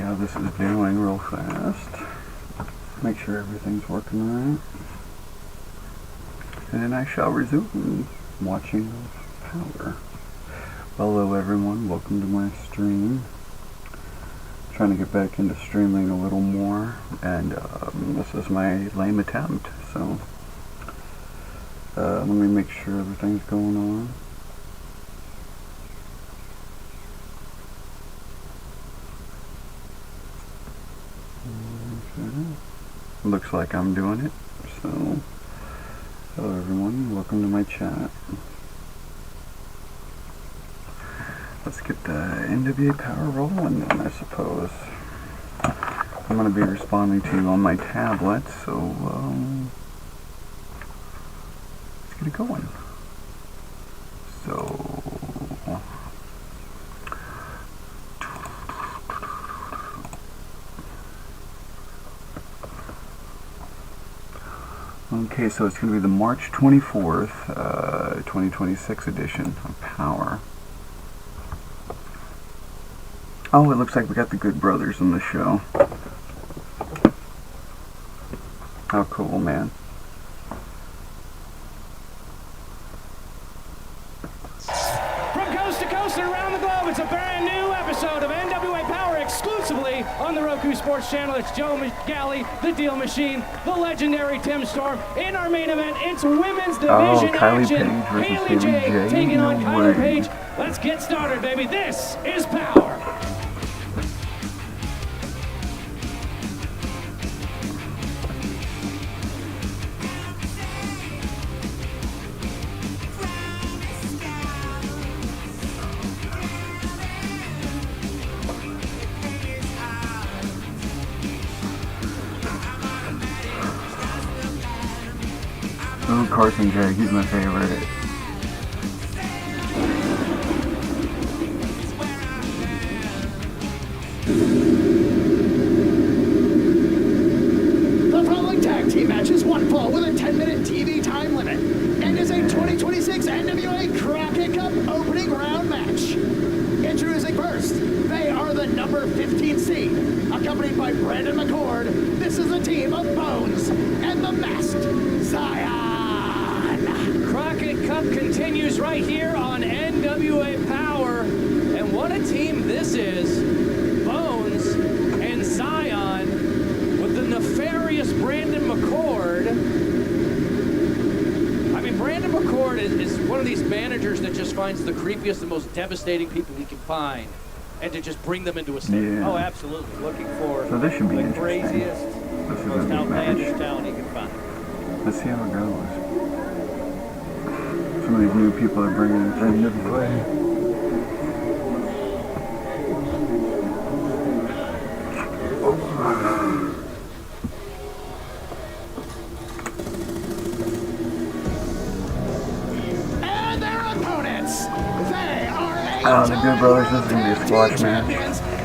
how this is doing real fast. Make sure everything's working right. And then I shall resume watching Power. Hello everyone, welcome to my stream. Trying to get back into streaming a little more, and this is my lame attempt, so let me make sure everything's going on. Okay. Looks like I'm doing it, so hello everyone, welcome to my chat. Let's get the NWA Powerrrr rolling then, I suppose. I'm going to be responding to you on my tablet, so let's get it going. So, okay, so it's going to be the March 24th, 2026 edition of Powerrrr. Oh, it looks like we got the Good Brothers in the show. How cool, man. From coast to coast and around the globe, it's a brand new episode of NWA Powerrrr exclusively on the Roku Sports channel. It's Joe Galley, the Deal Machine, the legendary Tim Storm. In our main event, it's women's division action. Haley J taking on Kyler Page. Let's get started, baby. This is Powerrrr. Oh, Carson J, he's my favorite. The following tag team match is one fall with a 10-minute TV time limit and is a 2026 NWA Crockett Cup opening round match. Introducing first, they are the number 15 seed, accompanied by Brandon McCord. This is a team of Bones and the Masked Zion. Crockett Cup continues right here on NWA Powerrrr. And what a team this is. Bones and Zion with the nefarious Brandon McCord. I mean, Brandon McCord is one of these managers that just finds the creepiest and most devastating people he can find and to just bring them into a stadium. Yeah. Oh, absolutely. Looking for So this should be the interesting. craziest, This is a most big outlandish match. talent he can find. Let's see how it goes. Some of these new people are bringing things into play. And their opponents, they are Oh, the Good Brothers, this is going to be a squash match.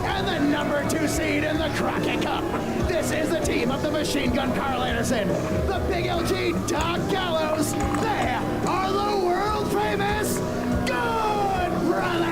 and the number 2 seed in the Crockett Cup. This is the team of the Machine Gun Carl Anderson, the Big LG Doc Gallows. They are the world famous Good Brothers.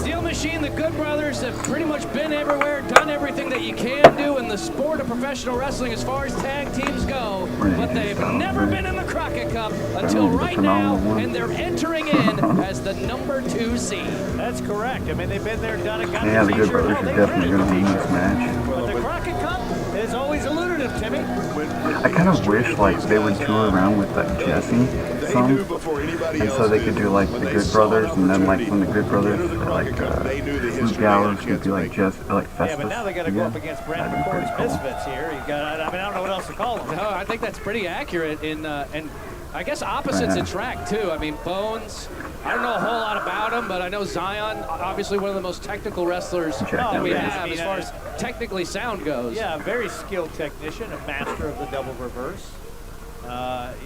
Steel Machine, the Good Brothers have pretty much been everywhere, done everything that you can do in the sport of professional wrestling as far as tag teams go, but they've never been in the Crockett Cup until right now, and they're entering in as the number 2 seed. That's correct. I mean, they've been there, done it, got Yeah, the the Good t-shirt. Brothers Oh, are they definitely printed going to the win this t-shirt. match. But the Crockett Cup is always elusive, Timmy. I kind of wish like they would tour around with like Jesse some, and so they could do like the Good Brothers, and then like when the Good Brothers or like Luke Gallows could be like Jesse, like Festus. Yeah, but now they got to go up against Brandon That'd be pretty McCord's cool. Misfits here. You got, I mean, I don't know what else to call them. No, I think that's pretty accurate in, and I guess opposites Yeah. attract too. I mean, Bones, I don't know a whole lot about him, but I know Zion, obviously one of the most technical wrestlers Check that we that out. have as far as technically sound goes. Yeah, a very skilled technician, a master of the double reverse.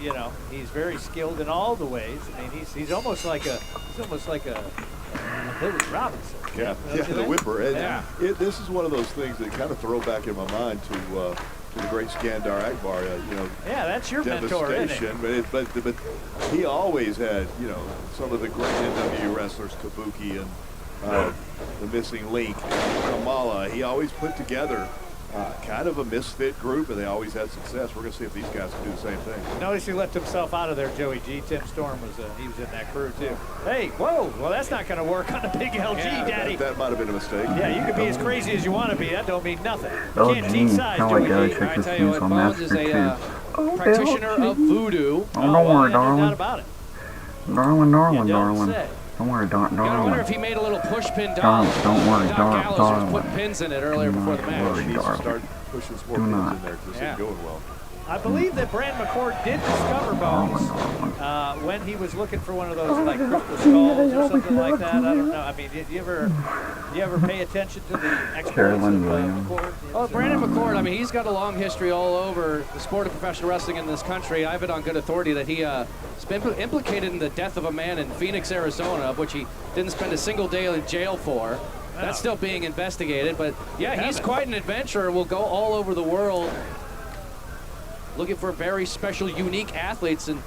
You know, he's very skilled in all the ways. I mean, he's almost like a Billy Robinson. Yeah, the whipper. And this is one of those things that kind of throw back in my mind to the great Skandar Akbar. You know, yeah, that's your mentor, isn't it? But he always had, you know, some of the great NWA wrestlers, Kabuki and the missing link, Kamala. He always put together kind of a misfit group, and they always had success. We're going to see if these guys can do the same thing. Notice he left himself out of there, Joey G. Tim Storm was he was in that crew too. Hey, whoa! Well, that's not going to work on a big LG, Daddy. That might have been a mistake. Yeah, you can be as crazy as you want to be. That don't mean nothing. You Oh, can't gee, teach size, how I Joey gotta G. check I this tell you news what, on Bones is Master a too. practitioner of voodoo. Oh, don't worry, no doubt darling. about it. Darling, darling, You don't darling. say. Don't worry, I wonder darling. if he made a little push pin doll. Don't worry, Doc darling. Gallows was putting pins in it earlier Do before the not match. worry. He needs to darling. start pushing some more Do pins not. in there because this Yeah. isn't going well. I believe that Brand McCord did discover Bones when he was looking for one of those like crystal skulls or something like that. I don't know. I mean, do you ever pay attention to the exploits Carolyn of Williams. McCord? Oh, Brandon McCord, I mean, he's got a long history all over the sport of professional wrestling in this country. I have it on good authority that he has been implicated in the death of a man in Phoenix, Arizona, of which he didn't spend a single day in jail for. That's still being investigated, but yeah, he's quite an adventurer. Will go all over the world looking for very special, unique athletes, and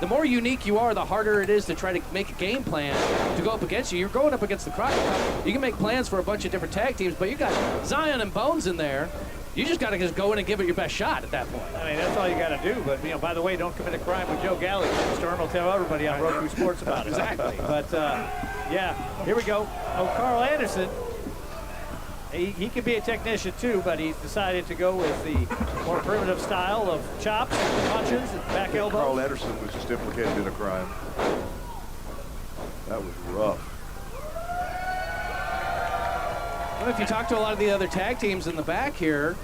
the more unique you are, the harder it is to try to make a game plan to go up against you. You're going up against the Crockett Cup. You can make plans for a bunch of different tag teams, but you got Zion and Bones in there. You just got to just go in and give it your best shot at that point. I mean, that's all you got to do. But, you know, by the way, don't commit a crime with Joe Galley. Storm will tell everybody on Roku Sports about it. Exactly. But, yeah, here we go. Oh, Carl Anderson. He could be a technician too, but he's decided to go with the more primitive style of chops, punches, and back elbows. Carl Anderson was just implicated in a crime. That was rough. Well, if you talk to a lot of the other tag teams in the back here,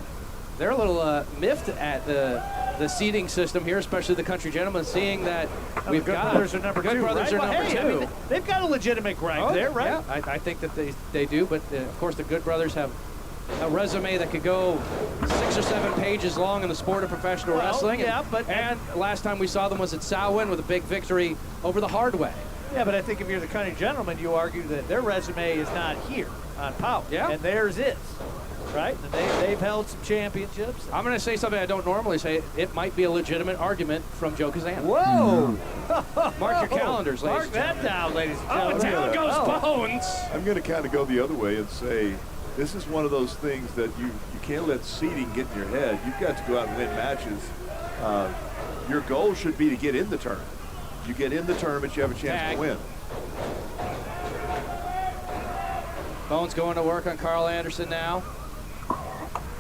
they're a little miffed at the seating system here, especially the Country Gentlemen, seeing that we've Good got Brothers are number Good two. Brothers right? are number Hey, two. I mean, they've got a legitimate gripe there, right? Yeah, I think that they do, but of course the Good Brothers have a resume that could go 6 or 7 pages long in the sport of professional wrestling. Yeah, and last time we saw them was at Samhain with a big victory over the Hard Way. Yeah, but I think if you're the Country Gentlemen, you argue that their resume is not here on Power, and theirs is. Right? And they've held some championships. I'm going to say something I don't normally say. It might be a legitimate argument from Joe Kazan. Whoa! Mark your calendars, ladies. Mark that down, ladies and Oh, gentlemen. and down goes Bones. I'm going to kind of go the other way and say this is one of those things that you can't let seeding get in your head. You've got to go out and win matches. Your goal should be to get in the tournament. You get in the tournament, you have a chance to win. Bones going to work on Carl Anderson now.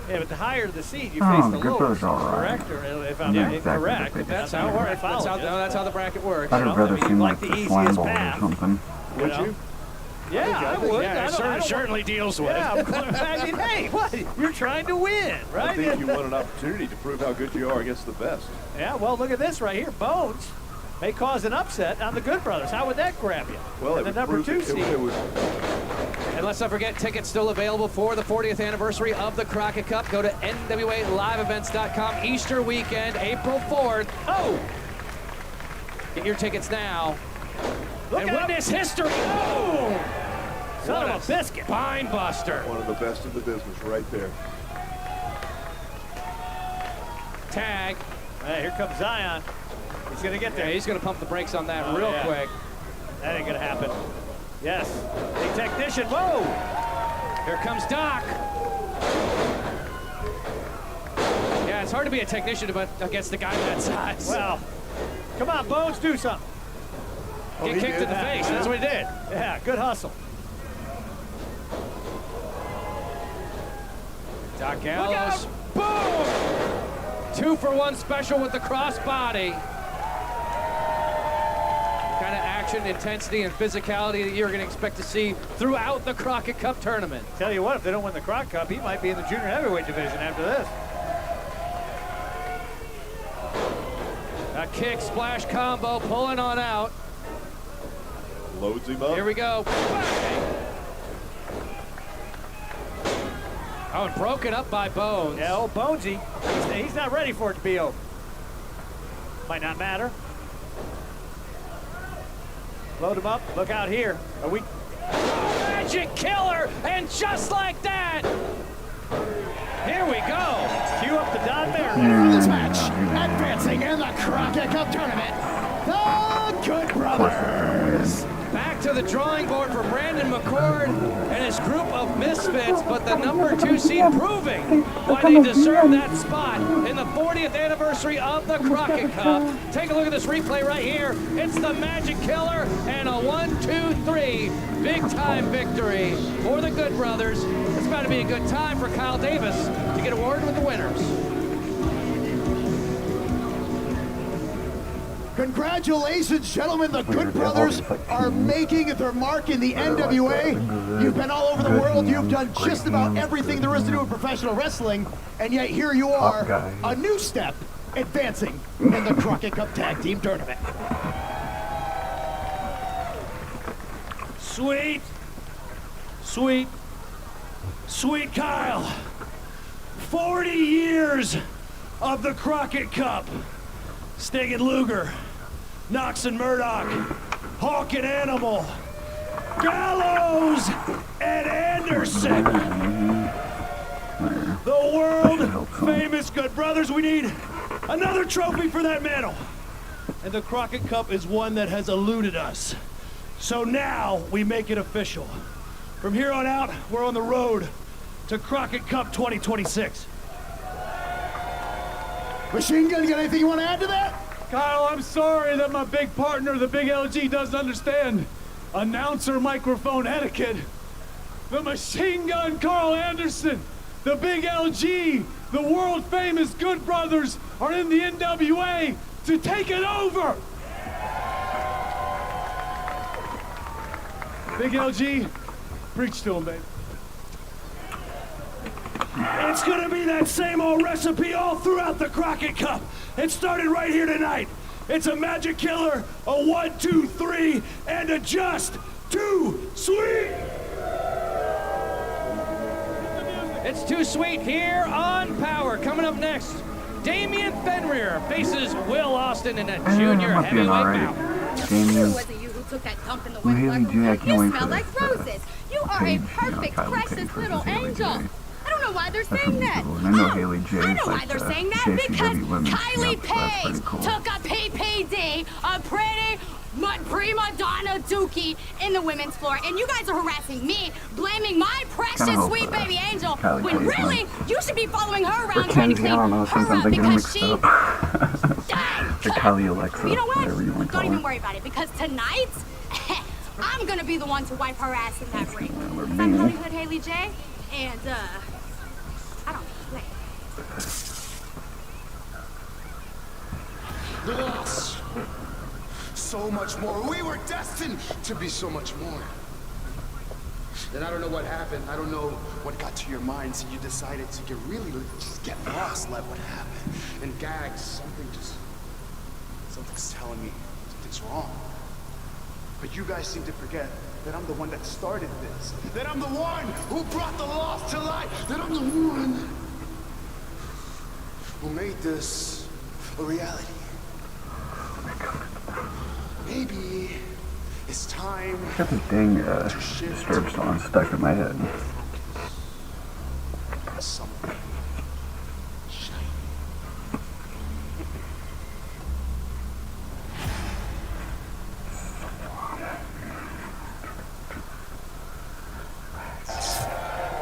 Yeah, but the higher the seed, you face the Good lower. Brothers all right. Correct? Or if I'm Yeah, incorrect, exactly. that's how it works. That's how the bracket works. I'd I rather mean, seem like like the the easiest Slamble or path. something. Would you? Yeah, I would. Yeah, it certainly deals with. Yeah, I mean, hey, what? You're trying to win, right? I think you want an opportunity to prove how good you are against the best. Yeah, well, look at this right here. Bones may cause an upset on the Good Brothers. How would that grab you? Well, And it the would number prove 2 seed. it would. And let's not forget, tickets still available for the 40th anniversary of the Crockett Cup. Go to NWALiveEvents.com. Easter weekend, April 4th. Oh! Get your tickets now. Look and out. witness history. Oh! Son What of a biscuit. Spine buster. One of the best in the business right there. Tag. Hey, here comes Zion. He's going to get there. Yeah, he's going to pump the brakes on that Oh, real yeah. quick. That ain't going to happen. Yes. Big technician. Whoa! Here comes Doc. Yeah, it's hard to be a technician against a guy that size. Well, come on, Bones, do something. Get kicked in the face. That's what he did. Yeah, good hustle. Doc Gallows. Boom! 2-for-1 special with the crossbody. Kind of action, intensity, and physicality that you're going to expect to see throughout the Crockett Cup tournament. Tell you what, if they don't win the Croc Cup, he might be in the junior heavyweight division after this. A kick, splash combo, pulling on out. Loads him up. Here we go. Oh, and broken up by Bones. Yeah, old Bonesy, he's not ready for it to be over. Might not matter. Load him up. Look out here. Are we? Magic killer, and just like that, here we go. Cue up the Don Bear. Winner of this match, advancing in the Crockett Cup tournament, the Good Brothers. Back to the drawing board for Brandon McCord and his group of misfits, but the #2 seed proving why they deserve that spot in the 40th anniversary of the Crockett Cup. Take a look at this replay right here. It's the Magic Killer and a 1-2-3 big-time victory for the Good Brothers. It's about to be a good time for Kyle Davis to get awarded with the winners. Congratulations, gentlemen. The Good Brothers are making their mark in the NWA. You've been all over the world. You've done just about everything there is to do in professional wrestling. And yet here you are, a new step advancing in the Crockett Cup Tag Team Tournament. Sweet, sweet, sweet Kyle. 40 years of the Crockett Cup. Sting and Luger, Knox and Murdoch, Hawk and Animal, Gallows and Anderson. The world famous Good Brothers. We need another trophy for that medal. And the Crockett Cup is one that has eluded us. So now we make it official. From here on out, we're on the road to Crockett Cup 2026. Machine Gun, you got anything you want to add to that? Kyle, I'm sorry that my big partner, the Big LG, doesn't understand announcer microphone etiquette. The Machine Gun Carl Anderson, the Big LG, the world famous Good Brothers are in the NWA to take it over. Big LG, preach to him, baby. It's gonna be that same old recipe all throughout the Crockett Cup. It started right here tonight. It's a Magic Killer, a 1-2-3, and a just too sweet. It's Too Sweet here on Power. Coming up next, Damian Fenrir faces Will Austin in a junior heavyweight bout. Damien, Was it you who took that dump in the Haley window? J, I can't wait You for smell this, like roses. You are a page, perfect, Kylie precious Page little versus Haley angel. J. I don't know why they're That's saying gonna be that. cool. And I know Haley J I is know why like they're the saying that JCW because women's Kylie champ, so that's pretty Page cool. took a PPD, a pretty prima donna dookie in the women's floor, and you guys are harassing me, blaming my precious Kinda hope, sweet baby angel, Kylie when Page really wins. you should be following her Or around trying to Kenzie, clean I don't know, her sometimes up I get them because mixed she. up. Or Kylie Alexa, You know what? whatever you want to call Don't even her. worry about it, because tonight, I'm gonna be the one to wipe her ass in that ring. We're I'm mean. Hollywood Haley J, and I don't play. The loss. So much more. We were destined to be so much more. Then I don't know what happened. I don't know what got to your mind, so you decided to just get lost, let what happened. And gags, something's telling me something's wrong. But you guys seem to forget that I'm the one that started this. That I'm the one who brought the loss to light. That I'm the one who made this a reality. Maybe it's time. I got this dang Disturbed song stuck in my head. Something shiny.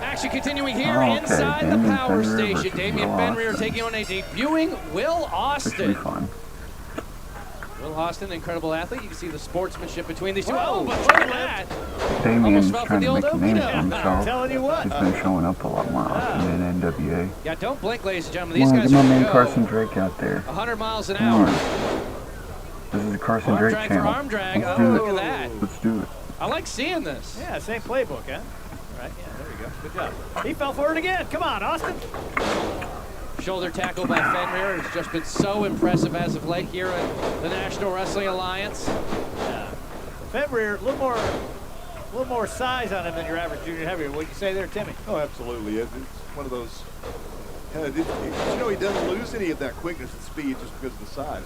Action continuing here Oh, okay. inside the Damian Power Fenrir Station. versus Damian Will Fenrir Austin. taking on a debuting Will This should be Austin. fun. Will Austin, incredible athlete. You can see the sportsmanship between these two. Whoa, Oh, but look at that. Damien's fell for trying the to old make a name opening. for Yeah, himself. I'm telling you what. He's been showing up a lot more often in NWA. Yeah, don't blink, ladies and gentlemen. Come These on, guys get are my going man to Carson go Drake out there. 100 miles an Come hour. on. This is the Carson Arm Drake drag for channel. arm drag. Let's Oh, do look it. at that. Let's do it. I like seeing this. Yeah, same playbook, huh? Right, yeah, there you go. Good job. He fell for it again. Come on, Austin. Shoulder tackle by Fenrir has just been so impressive as of late here at the National Wrestling Alliance. Fenrir, a little more size on him than your average junior heavyweight. What'd you say there, Timmy? Oh, absolutely. It's one of those. You know, he doesn't lose any of that quickness and speed just because of the size.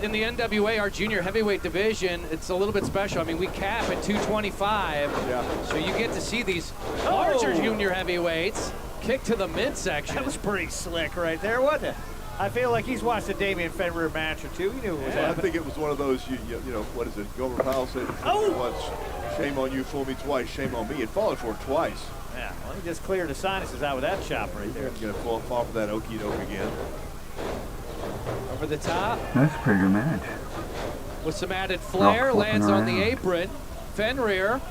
In the NWA, our junior heavyweight division, it's a little bit special. I mean, we cap at 225, Yeah. so you get to see these larger junior heavyweights kick to the midsection. That was pretty slick right there, wasn't it? I feel like he's watched a Damian Fenrir match or two. He knew it was I happening. think it was one of those, you know, what is it? Gomer Pyle said once, shame on you, fool me twice, shame on me. It followed for it twice. Yeah, well, he just cleared the sinuses out with that chop right there. Going to fall for that okie doke again. Over the top. That's a pretty good match. With some added flair, lands on the apron. Fenrir.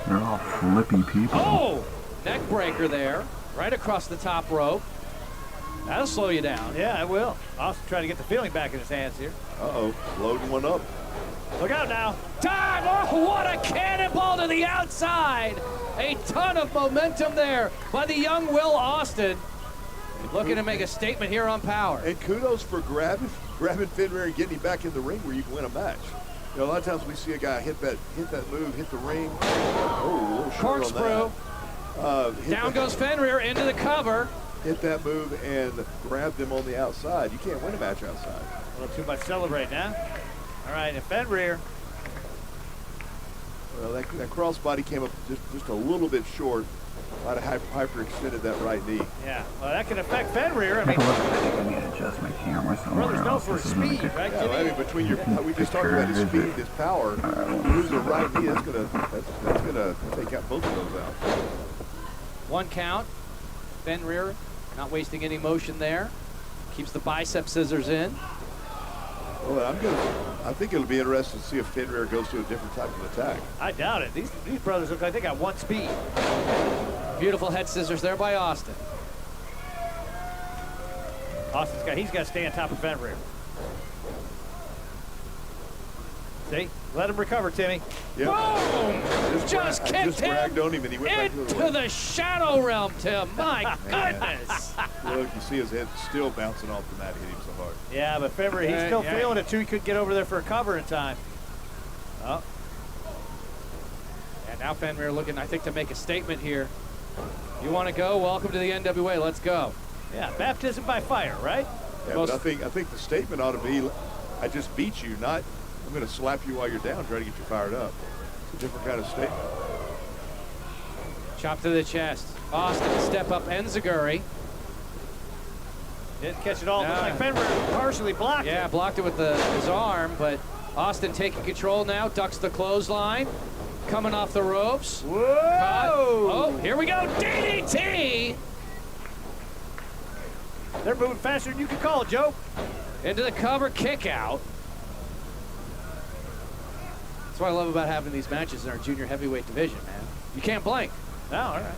They're all flippy people. Oh! Neck breaker there. Right across the top rope. That'll slow you down. Yeah, it will. Austin trying to get the feeling back in his hands here. Uh-oh, loading one up. Look out now. Time! Oh, what a cannonball to the outside! A ton of momentum there by the young Will Austin. Looking to make a statement here on Power. And kudos for grabbing Fenrir and getting him back in the ring where you can win a match. You know, a lot of times we see a guy hit that move, hit the ring. Oh, a little short Corkscrew. on that. Down goes Fenrir into the cover. Hit that move and grab them on the outside. You can't win a match outside. A little too much celebrate now. All right, and Fenrir. Well, that crossbody came up just a little bit short. Might have hyperextended that right knee. Yeah, well, that can affect Fenrir. I mean, I need to adjust my camera somewhere brother's known else. for This isn't a speed, good- right? Yeah, well, I mean, between your, we just talked about his speed, his power. Lose the right knee, that's gonna take out both of those out. One count. Fenrir not wasting any motion there. Keeps the bicep scissors in. Well, I think it'll be interesting to see if Fenrir goes to a different type of attack. I doubt it. These brothers look like they got one speed. Beautiful head scissors there by Austin. He's got to stay on top of Fenrir. See? Let him recover, Timmy. Yeah. Boom! Just kicked him bragged on him and he went back to the into ring. the shadow realm, Tim. My goodness. Look, you see his head still bouncing off the mat, hit him so hard. Yeah, but Fenrir, he's still feeling it too. He couldn't get over there for a cover in time. Oh. And now Fenrir looking, I think, to make a statement here. You want to go? Welcome to the NWA. Let's go. Yeah, baptism by fire, right? Yeah, but I think the statement ought to be, I just beat you, not I'm going to slap you while you're down, try to get you fired up. It's a different kind of statement. Chop to the chest. Austin, step up, Enziguri. Didn't catch it all. Looks like Fenrir partially blocked it. Yeah, blocked it with his arm, but Austin taking control now, ducks the clothesline. Coming off the ropes. Whoa! Oh, here we go, DDT! They're moving faster than you can call it, Joe. Into the cover, kick out. That's what I love about having these matches in our junior heavyweight division, man. You can't blink. No, all right.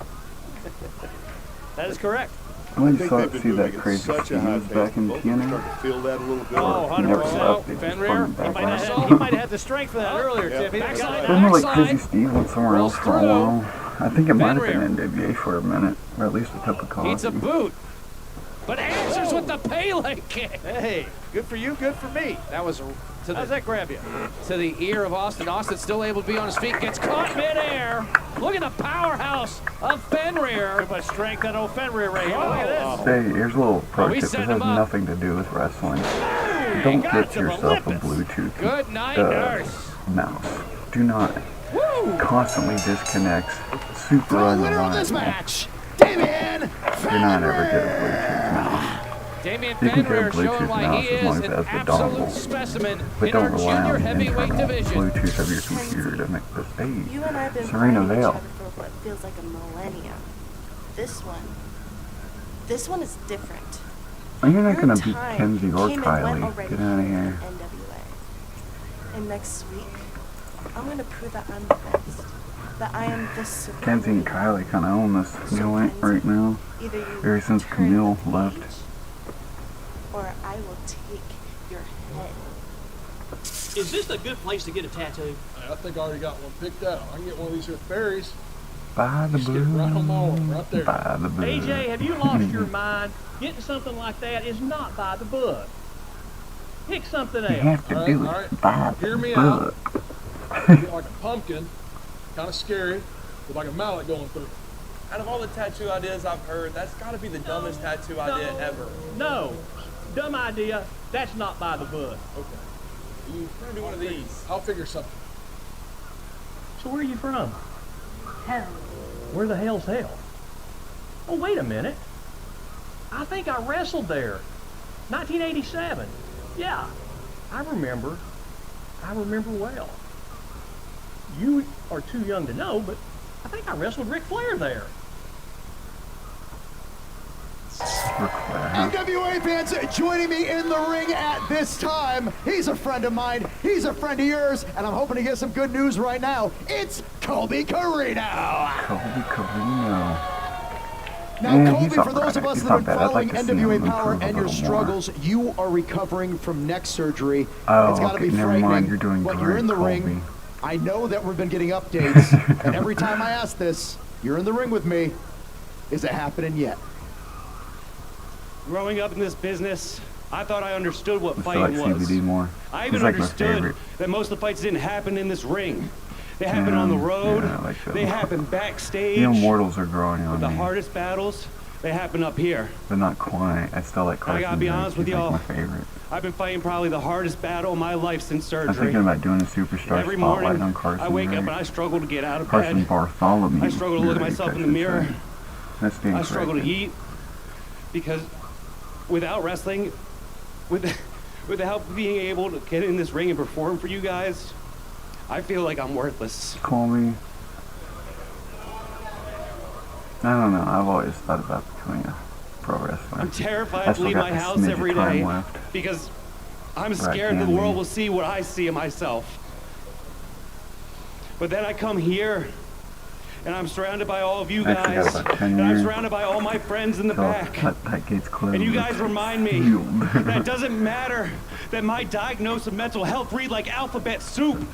That is correct. I think saw they've been see moving that at crazy such a Steve high back pace. in Both of them TNA. starting to feel that a little bit. Oh, He never 100%. left. They just Fenrir, brought him He back might, last have, week. he might have had the strength for that earlier, Yeah. Timmy. Backside. Wasn't it like Backside. Crazy Steve went somewhere else Rolls for a through. while? I think it might have Fenrir. been NWA for a minute, or at least a cup of coffee. Needs a boot. But answers with the Pele kick. Hey, good for you, good for me. That was to How's the, that grab you? to the ear of Austin. Austin still able to be on his feet. Gets caught midair. Look at the powerhouse of Fenrir. Too much strength on old Fenrir right here. Look at this. Hey, here's a little pro he's tip. This setting has him up. nothing to do with wrestling. Don't got get to yourself a Olympus. Bluetooth Good night, nurse. mouse. Do not Woo! constantly disconnect super The winner of this unreliable. match, Damian Do not ever get a Bluetooth mouse. Damian You can get a Fenrir showing Bluetooth why mouse he as long is as it an has the absolute dongle. specimen But in our don't rely junior on the heavyweight internal division. Bluetooth of your computer to make this. Hey, You and I have been Serena playing each Vale. other for what feels like a millennium. This one is different. Are you not Your gonna beat time Kenzie or came and went Kylie? already Get out of here here. in NWA. And next week, I'm gonna prove that I'm the best. That I am the supreme. Kenzie and Kylie kind of own this joint right now. Either you Ever since turn Camille the left. page, or I will take your head. Is this a good place to get a tattoo? I think I already got one picked out. I can get one of these here fairies. By the Just get blue. right on my arm, right there. By the blue. AJ, have you lost your mind? Getting something like that is not by the book. Pick something You else. have to do All it right. by Hear the me book. Get like a pumpkin, kind of scary, with like a mallet going through. Out of all the tattoo ideas I've heard, that's got to be the dumbest tattoo idea ever. No. Dumb idea. That's not by the book. Okay. I'm gonna do one of these. I'll figure something. So where are you from? Hell. Where the hell's hell? Oh, wait a minute. I think I wrestled there. 1987. Yeah, I remember well. You are too young to know, but I think I wrestled Ric Flair there. NWA fans joining me in the ring at this time. He's a friend of mine. He's a friend of yours. And I'm hoping to get some good news right now. It's Colby Carino. Colby Carino. Now, Colby, for those of us that have been following NWA Power and your struggles, you are recovering from neck surgery. Oh, it's got to okay, be never frightening. mind. You're doing but great, you're in the Colby. ring. I know that we've been getting updates. And every time I ask this, you're in the ring with me. Is it happening yet? Growing up in this business, I thought I understood what I fighting like was. CBD more. I He's even like my understood favorite. that most of the fights didn't happen in this ring. They happen on the road. Yeah, I like they happen backstage. The immortals are growing on The me. hardest battles, they happen up here. But not quite. I still like Carson. I gotta be honest with He's y'all. like my favorite. I've been fighting probably the hardest battle of my life since I'm surgery. thinking about doing a superstar Every spotlight morning, on Carson. I wake up right? and I struggle to get out of Carson bed. Bartholomew. I struggle to look at myself in the mirror. That's being I struggle to corrected. eat because without wrestling, without being able to get in this ring and perform for you guys, I feel like I'm worthless. Colby. I don't know. I've always thought about becoming a pro wrestler. I'm terrified I to still leave got my this house smidge of every time day left. because I'm Right, scared that the Andy. world will see what I see in myself. But then I come here and I'm surrounded by all of you Actually, got guys, about 10 and I'm years. surrounded by all my friends in the Till back. that gate's closed. And you guys remind me Healed. that it doesn't matter that my diagnosis of mental health read like alphabet soup,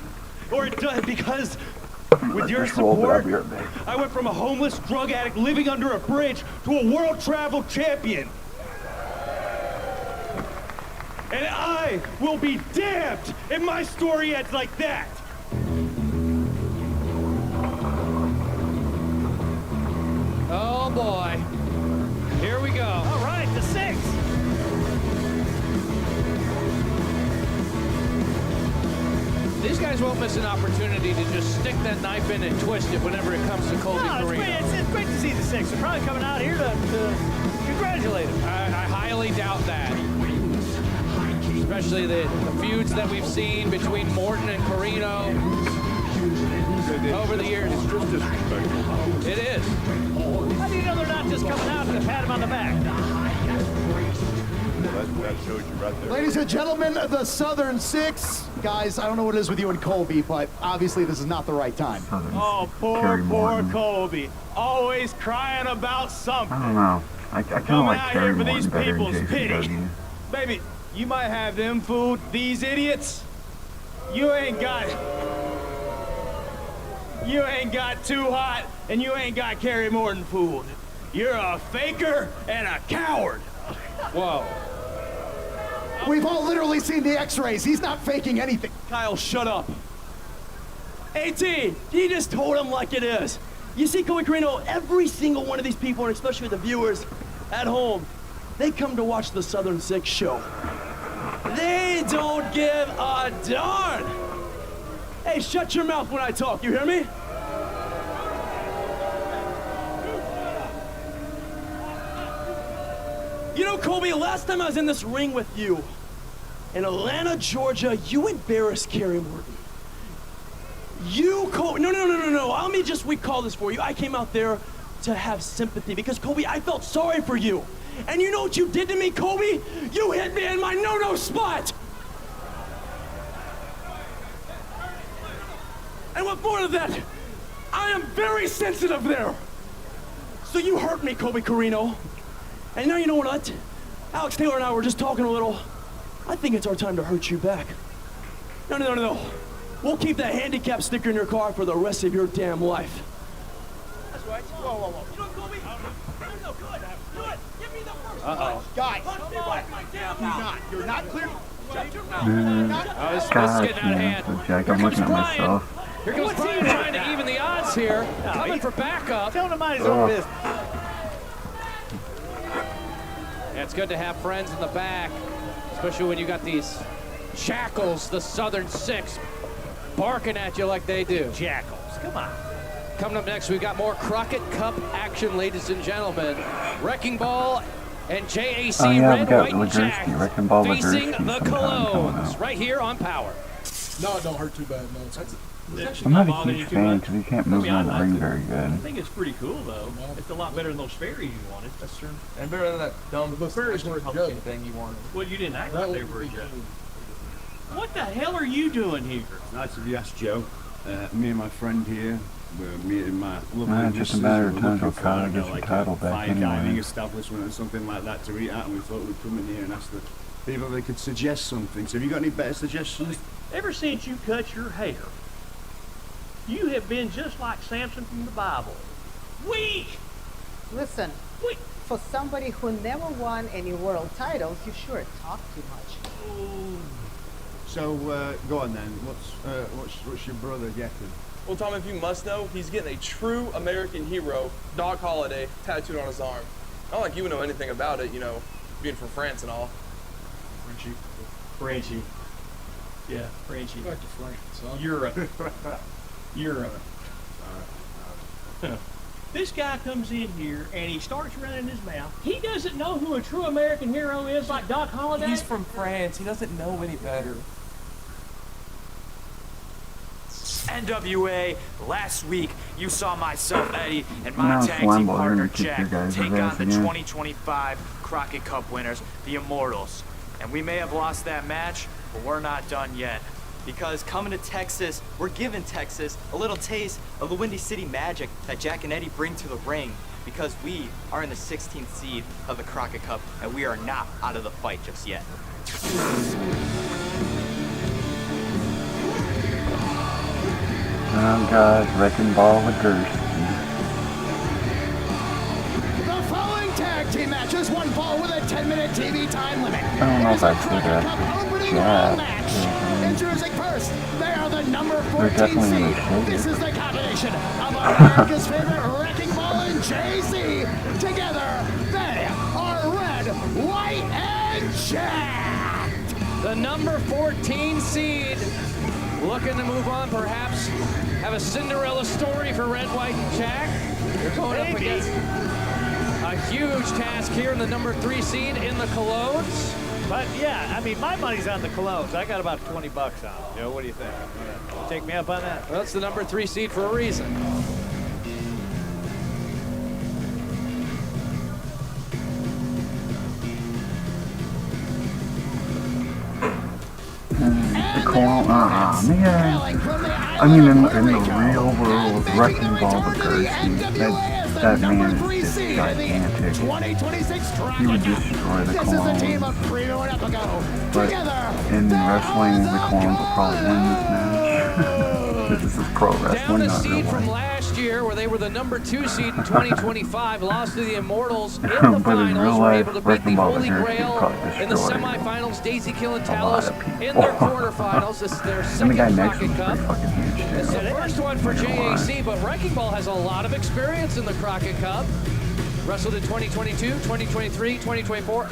or it does because with your Just rolled it up support, here, babe. I went from a homeless drug addict living under a bridge to a world travel champion. And I will be damned if my story ends like that. Oh boy. Here we go. All right, the 6. These guys won't miss an opportunity to just stick that knife in and twist it whenever it comes to Colby No, it's Carino. great. It's great to see the 6. They're probably coming out here to congratulate him. I highly doubt that. Especially the feuds that we've seen between Morton and Carino over the years. It's just disrespectful. It is. How do you know they're not just coming out to pat him on the back? That shows you right there. Ladies and gentlemen, the Southern Six. Guys, I don't know what it is with you and Colby, but obviously this is not the right time. Oh, poor Colby. Always crying about something. I don't know. I kind of Coming like out Kerry here for Morton these better than people's pity. JCW. Baby, you might have them fooled. These idiots, you ain't got Too Hot, and you ain't got Kerry Morton fooled. You're a faker and a coward. Whoa. We've all literally seen the x-rays. He's not faking anything. Kyle, shut up. AT, you just told him like it is. You see, Colby Carino, every single one of these people, and especially the viewers at home, they come to watch the Southern Six show. They don't give a darn. Hey, shut your mouth when I talk, you hear me? You know, Colby, last time I was in this ring with you, in Atlanta, Georgia, you embarrassed Kerry Morton. You, Colby, no. Let me just recall this for you. I came out there to have sympathy because, Colby, I felt sorry for you. And you know what you did to me, Colby? You hit me in my no-no spot. And what more of that, I am very sensitive there. So you hurt me, Colby Carino. And now you know what? Alex Taylor and I were just talking a little. I think it's our time to hurt you back. No. We'll keep that handicap sticker in your car for the rest of your damn life. That's right. Whoa. You know what, Colby? No, good. Give me the first punch. Guys, punch me right in my damn mouth. You're not clear. Shut your mouth. This is God, getting out of hand. man, Jack, I'm looking at myself. Here comes Brian trying to even the odds here. Coming for backup. Tell him to mind his own business. Yeah, it's good to have friends in the back, especially when you got these jackals, the Southern Six, barking at you like they do. Jackals, come on. Coming up next, we've got more Crockett Cup action, ladies and gentlemen. Wrecking Ball and JAC Oh yeah, we Red, got White, and Jack Legursky, Wrecking Ball facing Legursky the sometime coming Colognes out. right here on Power. No, it don't hurt too bad. No, I'm not a huge fan because he can't move around the ring very I good. think it's pretty cool though. It's a lot better than those fairies you wanted. That's true. And better than that dumb The fairies weren't Republican good. thing you wanted. Well, you didn't act That like they would were be good. good. What the hell are you doing here? Nice of you asked, Joe. Me and my friend here, we're meeting my lovely Nah, it's just a missus. matter of We're time looking till Kyle for, gets your like title a back fine dining anyway. establishment or something like that to eat at, and we thought we'd come in here and ask the people if they could suggest something. So have you got any better suggestions? Ever since you cut your hair, you have been just like Samson from the Bible. Weak! Listen, for somebody who never won any world titles, you sure talk too much. So go on then. What's your brother getting? Well, Tom, if you must know, he's getting a true American hero, Doc Holliday, tattooed on his arm. Not like you would know anything about it, you know, being from France and all. Frenchy. Yeah, Frenchy. Back to France, huh? Europe. Europe. This guy comes in here and he starts running his mouth. He doesn't know who a true American hero is like Doc Holliday. He's from France. He doesn't know any better. NWA, last week you saw myself, Eddie, and Now my it's tag team Lambeau, partner you're gonna kick your Jack guys' take ass on the again. 2025 Crockett Cup winners, the Immortals. And we may have lost that match, but we're not done yet. Because coming to Texas, we're giving Texas a little taste of the Windy City magic that Jack and Eddie bring to the ring. Because we are in the 16th seed of the Crockett Cup, and we are not out of the fight just yet. Oh gosh, Wrecking Ball Legursky. The following tag team matches, one fall with a 10-minute TV time limit. I don't know if I'd say that. Yeah. Introducing first, they are the number They're 14 definitely seed. gonna shake This it. is the combination of America's favorite Wrecking Ball and JC. Together, they are Red, White, and Jack. The number 14 seed looking to move on, perhaps have a Cinderella story for Red, White, and Jack. They're going up against a huge task here in the number 3 seed in the Colognes. But yeah, I mean, my money's on the Colognes. I got about 20 bucks on it. Joe, what do you think? Take me up on that? Well, it's the number 3 seed for a reason. The clone, man. I mean, in the real world, Wrecking Ball Legursky, that man is just gigantic. He would destroy the clones. But in wrestling, the clones will probably win this match. This is pro Down wrestling, a not seed real from life. last year where they were the number 2 seed in 2025, lost to the Immortals in the But in finals, real were life, able to beat Wrecking the Ball Holy Legursky Grail probably in the destroyed semifinals. Daisy a lot Kilentalos of people. in their quarterfinals. This is their And the second guy next to Crockett him is Cup. pretty fucking huge, It's too. the first one for Not gonna lie. JAC, but Wrecking Ball has a lot of experience in the Crockett Cup. Wrestled in 2022, 2023, 2024.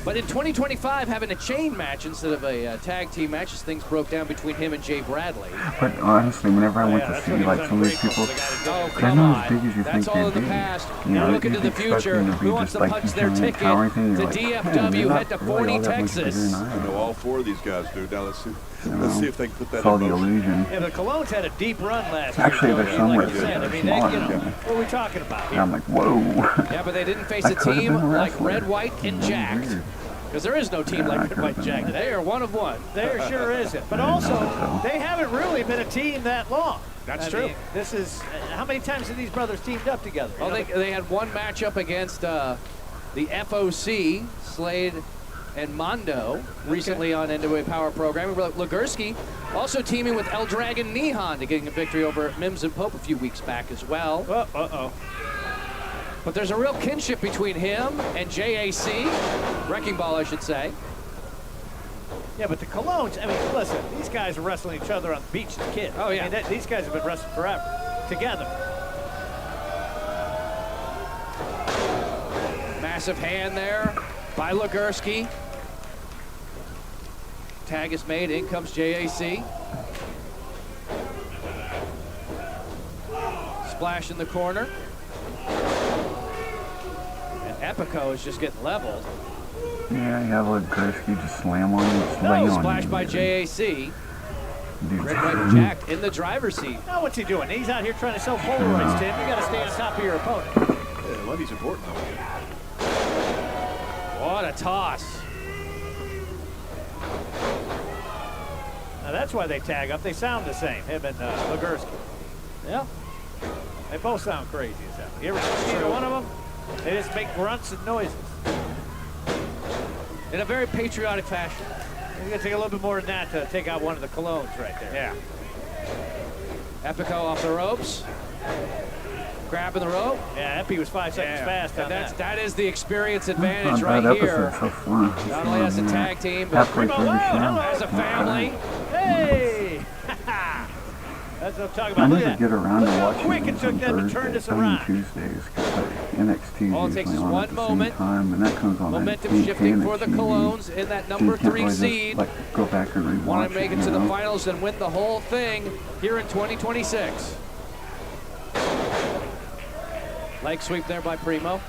But in 2025, having a chain match instead of a tag team match as things broke down between him and Jay Bradley. But honestly, whenever I went to see like some of these people, they're not as big as you That's think all in they'd the be. past. You Now know, look into you the expect future. them to be Who wants just to like punch their giant ticket towering thing. to You're like, man, DFW? they're Head to not really Forney, all that much bigger Texas. than I I am. know all 4 of these guys do. Now let's see. You Let's know, see if they can put that it's all in the motion. illusion. Yeah, the Colognes had a deep run last year. Actually, Joe. there's some Like you wrestlers said, that I are mean, they, smart, you know, yeah. what are we talking about And here? I'm like, whoa. Yeah, but they didn't face I a could've team been a like wrestler. Red, White, and Jack. Because there is no team like Red, White, and Jack. They are one of one. There sure isn't. But I also, know, so. they haven't really been a team that long. That's I true. mean, this is, how many times have these brothers teamed up together? You Well, know, they had one matchup against the FOC, Slade and Mondo, recently on NWA Powerrrr programming. Legursky also teaming with El Dragon Nihon to getting a victory over Mims and Pope a few weeks back as well. Uh-oh. But there's a real kinship between him and JAC, Wrecking Ball, I should say. Yeah, but the Colognes, I mean, listen, these guys are wrestling each other on the beach as kids. Oh, yeah. I mean, these guys have been wrestling forever, together. Massive hand there by Legursky. Tag is made, in comes JAC. Splash in the corner. And Epico is just getting leveled. Yeah, you have like Gursky just slam on and slay on Splash you. by JAC. Dude. Red, White, and Jack in the driver's seat. Now what's he doing? He's out here trying to sell Polaroids, Tim. You got to stay on top of your opponent. Yeah, Lundy's important. What a toss. Now that's why they tag up. They sound the same, him and Legursky. Yeah. They both sound crazy as hell. You ever see either one of them? They just make grunts and noises. In a very patriotic fashion. It's going to take a little bit more than that to take out one of the colognes right there. Yeah. Epico off the ropes. Grabbing the rope. Yeah, Epi was 5 seconds fast on that. That is the experience advantage Not right bad here. episode so far. Not only as a tag team, but halfway through the show. as a family. Hey! That's what I'm talking I about. never get around to watching quick it these took on them to turn Thursdays. this I mean around. Tuesdays, because NXT All it is takes usually is on one at the moment. same time, and that comes on Momentum at shifting 8:10 for at the TV. Colognes in that So number you can't 3 really just, seed. like, go back and rewatch Want to make it to you the know? finals and win the whole thing here in 2026. Leg sweep there by Primo.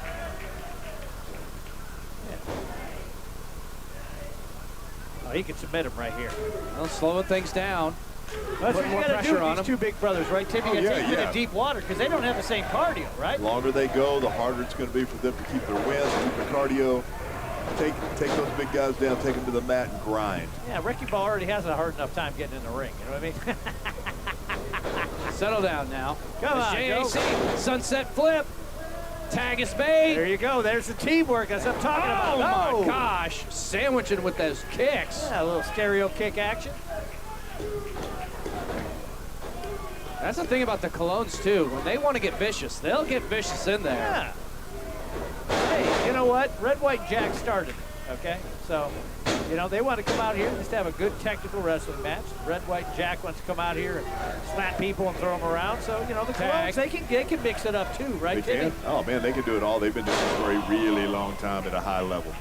Oh, he can submit him right here. Well, slowing things down. That's what Putting you more got to do pressure with on these them. two big brothers, right, Tim? You got to take them in deep water because they don't have the same cardio, right? The longer they go, the harder it's going to be for them to keep their wins, keep their cardio. Take those big guys down, take them to the mat and grind. Yeah, Wrecking Ball already has a hard enough time getting in the ring. You know what I mean? Settle down now. Come on, JAC, Joe. sunset flip. Tag is made. There you go. There's the teamwork. That's what I'm talking about. Oh, my gosh. Sandwiching with those kicks. Yeah, a little stereo kick action. That's the thing about the Colognes, too. When they want to get vicious, they'll get vicious in there. Yeah. Hey, you know what? Red, White, and Jack started it, okay? So, you know, they want to come out here just to have a good technical wrestling match. Red, White, and Jack wants to come out here and slap people and throw them around. So, you know, the Colognes, they can mix it up too, right, They Timmy? can. Oh, man, they can do it all. They've been doing it for a really long time at a high level.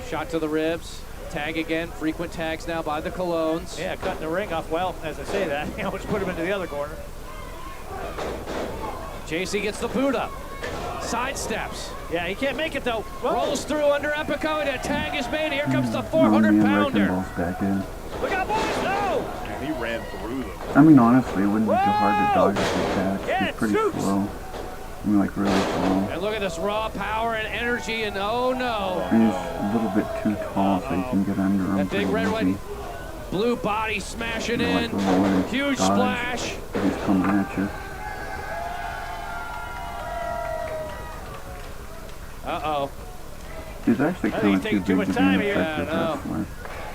Shot to the ribs. Tag again. Frequent tags now by the Colognes. Yeah, cutting the ring off. Well, as I say that, you know, let's put him into the other corner. JC gets the boot up. Side steps. Yeah, he can't make it though. Whoa. Rolls through under Epico, and a tag is made. Here comes the 400-pounder. Back in. Look out, boys! No! And he ran through them. I mean, honestly, it wouldn't be too hard to dodge this attack. Yeah, He's pretty shoots. slow. I mean, like, really slow. And look at this raw power and energy, and oh no. He's a little bit too tall so you can get under him. That big pretty red, easy. white, blue body smashing You know, like in. the lower Huge dodge. splash. He's coming at you. Uh-oh. He's actually I think kind he's of too taking too big much to be time an here. effective Yeah, I know. wrestler.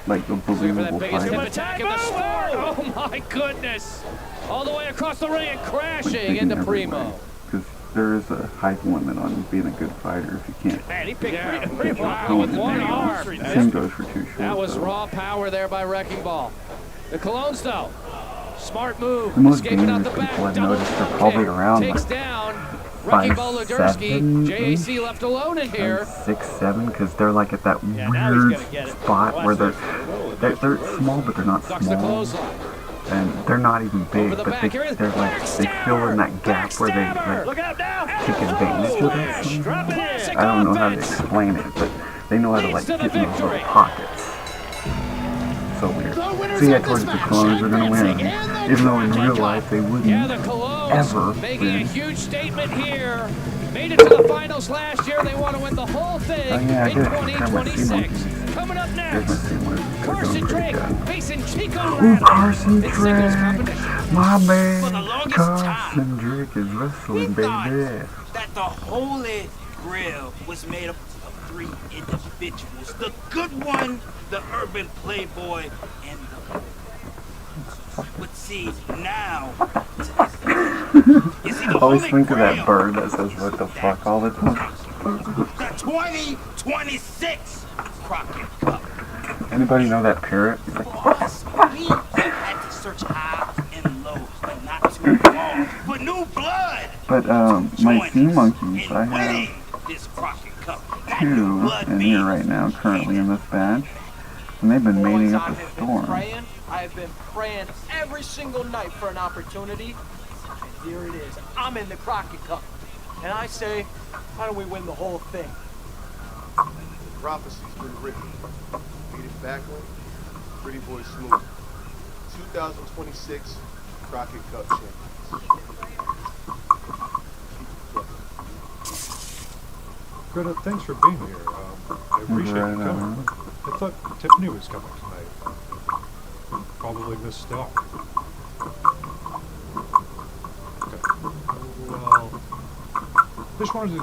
Like a Looking for believable that biggest hip fighter. attack in the sport. Oh my goodness. All the way across the ring and crashing into Primo. Because there is a height limit on being a good fighter if you can't. Man, he picked Yeah, Primo wow, with one arm. Same goes for too short. That was though. raw power there by Wrecking Ball. The Colognes, though. Smart move. The most Escaping out the dangerous back. people I've Double noticed are kick. probably around Takes like down Wrecking Ball 5'7", Legursky. JAC left alone in here. 6'7", because they're like at that now he's weird gonna get it. spot Watch where this. they're small, but they're not Ducks the small, clothesline. and they're not even big, Over the but back, here is they're like they fill in that gap where they like, Look out now! take advantage of that. somehow. Drop it in! I don't know how to explain it, but they know how to like Leads to get the in those little victory. pockets. So weird. The winners See, I of told this you the match, clones are gonna win, advancing in the even though in Crockett real Cup. life they wouldn't Yeah, the Colognes ever making a win. huge statement here. Made it to the finals last year. They want to win the whole thing Oh, yeah, I in did. I might see 2026. Coming up next, Carson Drake facing Chico Ooh, Radley Carson in singles Drake, competition. my For the man, longest Carson Drake is wrestling, thought baby. that the Holy Grail was made up of 3 individuals. The good one, the urban playboy, and the... But see, now... I always think of that bird that says what the fuck all the time. The 2026 Crockett Cup. Anybody know that parrot? It's like, Boss, we had to search highs and lows, but not too far. For new blood, but my sea monkeys, I winning have this Crockett Cup. 2 in here right now, currently in this batch, and they've been mating up a storm. I have been praying every single night for an opportunity. And here it is. I'm in the Crockett Cup. And I say, how do we win the whole thing? The prophecy's been written. Beat it backward, pretty boy smooth. 2026 Crockett Cup champions. Greta, thanks for being here. I appreciate you coming. I thought Tiffany was coming tonight. Probably missed out. Okay. Well, just wanted to,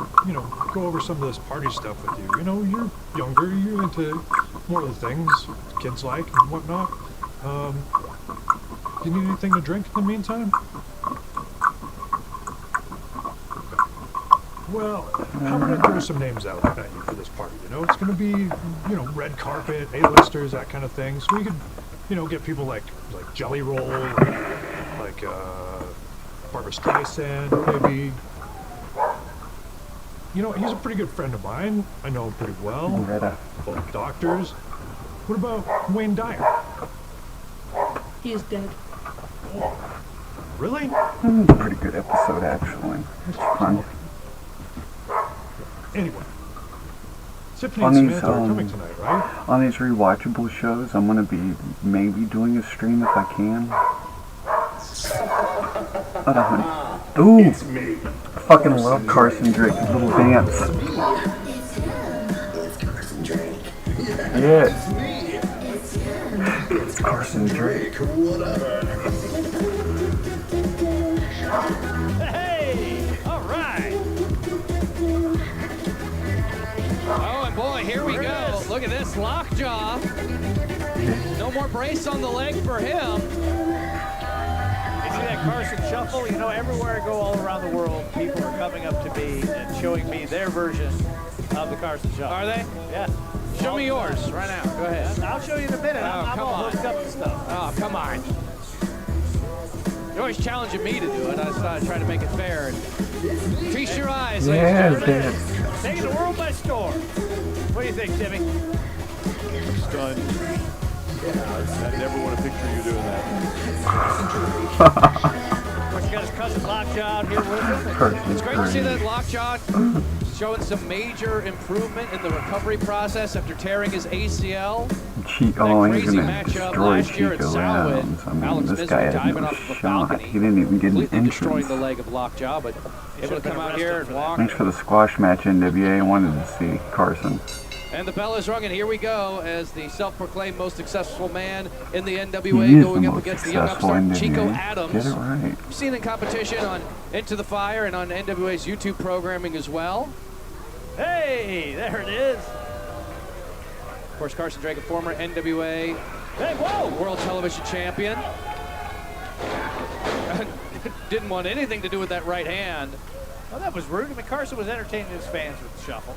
go over some of this party stuff with you. You know, you're younger, you're into more of the things kids like and whatnot. Do you need anything to drink in the meantime? Well, I'm going to throw some names out at you for this party, It's going to be, red carpet, A-listers, that kind of thing. So we could, get people like Jelly Roll, like Barbara Streisand, maybe. He's a pretty good friend of mine. I know him pretty well. Both doctors. What about Wayne Dyer? He is dead. Really? That was a pretty good episode, actually. It's fun. Anyway, Tiffany and Samantha are coming tonight, right? On these rewatchable shows, I'm gonna be maybe doing a stream if I can. Ooh, it's me. I fucking love Carson Drake's little dance. Yeah. It's Carson Drake. Hey! All right. Oh, and boy, here we go. Look at this lockjaw. No more brace on the leg for him. You see that Carson shuffle? Everywhere I go all around the world, people are coming up to me and showing me their version of the Carson shuffle. Are they? Yeah. Show me yours right now. Go ahead. I'll show you in a minute. I'm all hooked up to stuff. Oh, come on. You're always challenging me to do it. I just try to make it fair. And feast your eyes, ladies and gentlemen. Taking the world by storm. What do you think, Timmy? Stunned. I never want to picture you doing that. Of course, you got his cousin Lockjaw out here with him. It's great to see that Lockjaw showing some major improvement in the recovery process after tearing his ACL. He's gonna destroy Chico Adams. I mean, this guy had no shot. He didn't even get an entrance. Destroying the leg of Lockjaw, but able to come out here and walk. Thanks for the squash match, NWA. I wanted to see Carson. And the bell is rung, and here we go as the self-proclaimed most successful man in the NWA going up against the young upstart Chico Adams. Get it right. Seen in competition on Into the Fire and on NWA's YouTube programming as well. Hey, there it is. Of course, Carson Drake, a former NWA World Television Champion. Didn't want anything to do with that right hand. Well, that was rude. I mean, Carson was entertaining his fans with the shuffle.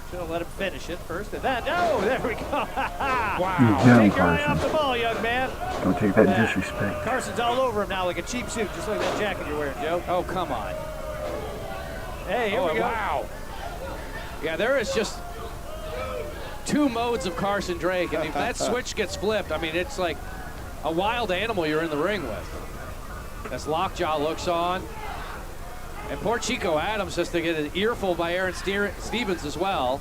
Should have let him finish it first, and then, there we go. Wow. Take your eye off the ball, young man. Don't take that disrespect. Carson's all over him now like a cheap suit, just like that jacket you're wearing, Joe. Oh, come on. Hey, here we go. Wow. Yeah, there is just two modes of Carson Drake, and if that switch gets flipped, I mean, it's like a wild animal you're in the ring with. As Lockjaw looks on. And poor Chico Adams has to get an earful by Aaron Stevens as well.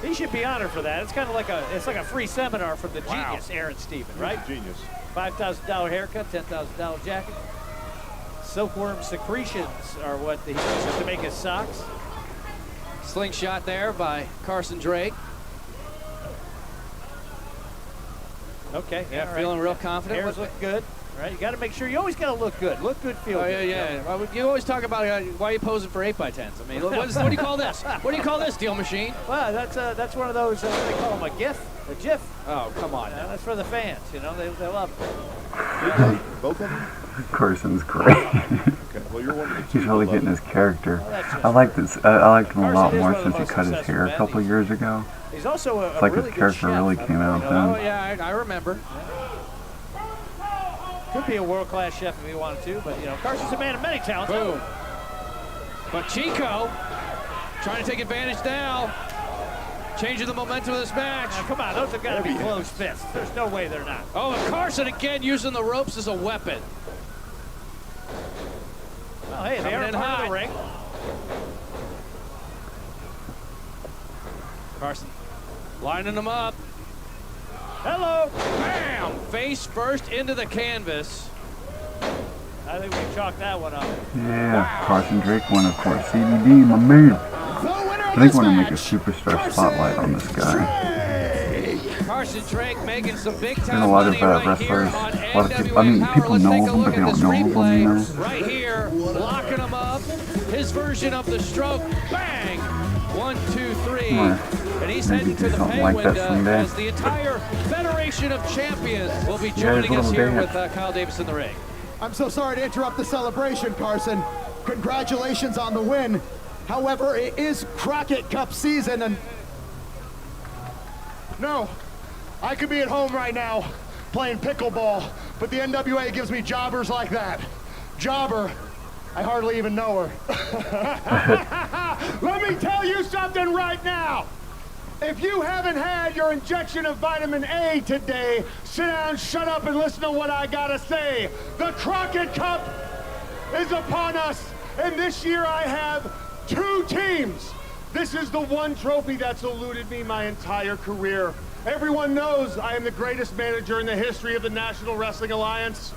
He should be honored for that. It's kind of like a free seminar from the genius Aaron Stevens, right? Genius. $5,000 haircut, $10,000 jacket. Silkworm secretions are what he uses to make his socks. Slingshot there by Carson Drake. Okay. Yeah, feeling real confident. Hair's looking good. Right, you got to make sure. You always got to look good. Look good, feel good. Yeah. Well, you always talk about why are you posing for 8x10s. I mean, what do you call this? What do you call this, Deal Machine? Well, that's one of those. What do they call them? A GIF? A GIF? Oh, come on. That's for the fans. They love it. Both of them. Carson's great. Okay. Well, you're one of the two. He's really getting his character. I like this. I liked him a lot more since he cut his hair a couple years ago. He's also it's like his character really came out then. Oh yeah, I remember. Could be a world-class chef if he wanted to, but Carson's a man of many talents. Boom. But Chico trying to take advantage now, changing the momentum of this match. Now, come on, those have got to be close fists. There's no way they're not. Oh, and Carson again using the ropes as a weapon. Well, hey, they are part of the ring. Carson lining them up. Hello. Bam! Face first into the canvas. I think we chalked that one up. Yeah, Carson Drake won, of course. CDD, my man. I think I want to make a superstar spotlight on this guy. Carson Drake making some big There's time a lot of money wrestlers, right here on a lot of people, I NWA mean, Powerrrr. people Let's know take a of him, look but they at don't this know of him, you know? replay. Right here, locking him up. His version of the stroke. Bang! 1, 2, 3. And he's heading to the pay like window someday. as the entire Federation of Champions will be joining us here with Kyle Davis in the ring. I'm so sorry to interrupt the celebration, Carson. Congratulations on the win. However, it is Crockett Cup season and... No, I could be at home right now playing pickleball, but the NWA gives me jobbers like that. Jobber, I hardly even know her. Let me tell you something right now. If you haven't had your injection of vitamin A today, sit down, shut up, and listen to what I gotta say. The Crockett Cup is upon us, and this year I have 2 teams. This is the one trophy that's eluded me my entire career. Everyone knows I am the greatest manager in the history of the National Wrestling Alliance.